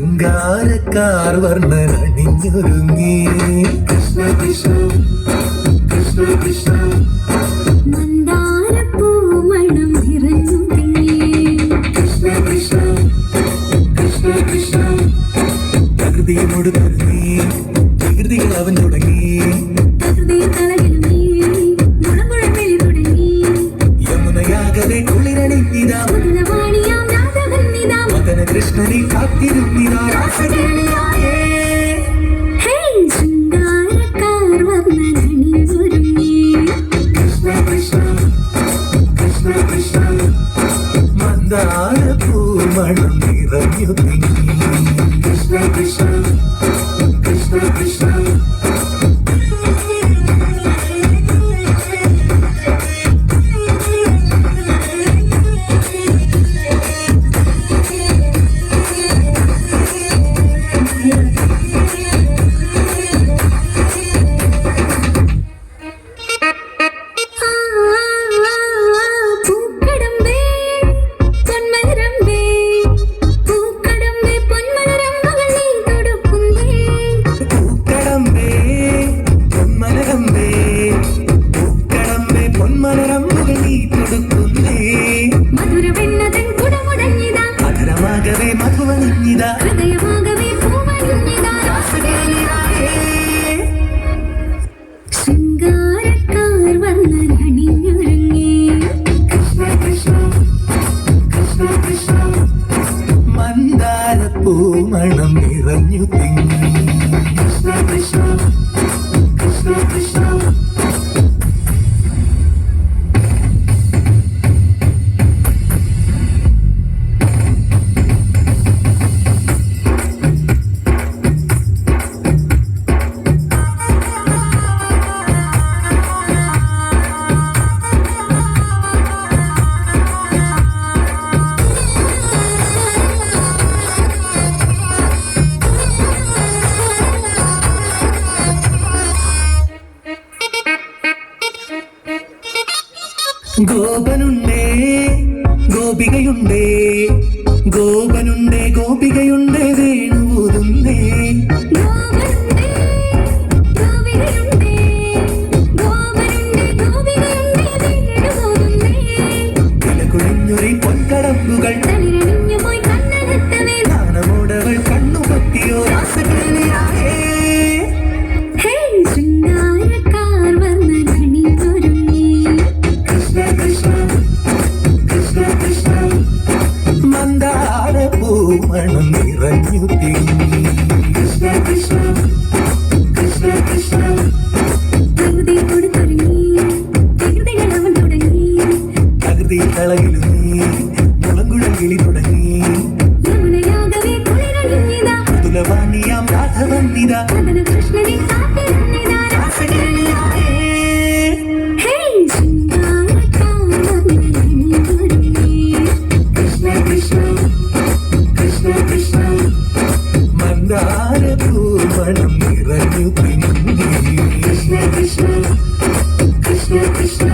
ശൃംഗാരക്കാർ വർണ്ണനണിഞ്ഞൊരുങ്ങി കൃഷ്ണ കൃഷ്ണ കൃഷ്ണ കൃഷ്ണ മന്ദാരപ്പൂമണം നിറഞ്ഞു കൃഷ്ണ കൃഷ്ണ കൃഷ്ണ കൃഷ്ണ പ്രകൃതിയോട് തുടങ്ങി പ്രകൃതികൾ അവൻ തുടങ്ങി യമുനയാകവെ കുളിരണിഞ്ഞിതാ മദന കൃഷ്ണനെ കാത്തിരുന്നിതാ രാസകേളിയായേ ശൃംഗാരക്കാർ വർണ്ണനണിഞ്ഞൊരുങ്ങി കൃഷ്ണ കൃഷ്ണ കൃഷ്ണ കൃഷ്ണ മന്ദാരപ്പൂമണം നിറഞ്ഞു തിങ്ങി കൃഷ്ണ കൃഷ്ണ കൃഷ്ണ കൃഷ്ണ ശൃംഗാരക്കാർ വർണ്ണനണിഞ്ഞൊരുങ്ങി മന്ദാരപ്പൂമണം നിറഞ്ഞു തിങ്ങി കൃഷ്ണ കൃഷ്ണ കൃഷ്ണ കൃഷ്ണ ഗോപനുണ്ടേ ഗോപികയുണ്ടേ ഗോപനുണ്ടേ ഗോപികയുണ്ടേ വേണുവുതുന്നേ കുളിഞ്ഞൊരി പൊൻകടമ്പുകൾ നാണമോടവൾ കണ്ണുപൊത്തിയോ രാസകേളിയായേ ശൃംഗാരക്കാർ വർണ്ണനണിഞ്ഞൊരുങ്ങി മന്ദാരപ്പൂമണം നിറഞ്ഞു തിങ്ങി കൃഷ്ണ കൃഷ്ണ കൃഷ്ണ കൃഷ്ണ പ്രകൃതിയോട് തുടങ്ങി പ്രകൃതികൾ അവൻ തുടങ്ങി പ്രകൃതി കളകിലും നീ മുളങ്കുഴങ്കിളി തുടങ്ങി യമുനയാകവെ കുളിരണിഞ്ഞിതാ മൃദുലവാണിയാം രാധവന്നിതാ മദന കൃഷ്ണനെ കാത്തിരുന്നിതാ രാസകേളിയായേ ശൃംഗാരക്കാർ വർണ്ണനണിഞ്ഞൊരുങ്ങി കൃഷ്ണ കൃഷ്ണ കൃഷ്ണ കൃഷ്ണ മന്ദാരപ്പൂമണം നിറഞ്ഞു തിങ്ങി കൃഷ്ണ കൃഷ്ണ കൃഷ്ണ കൃഷ്ണ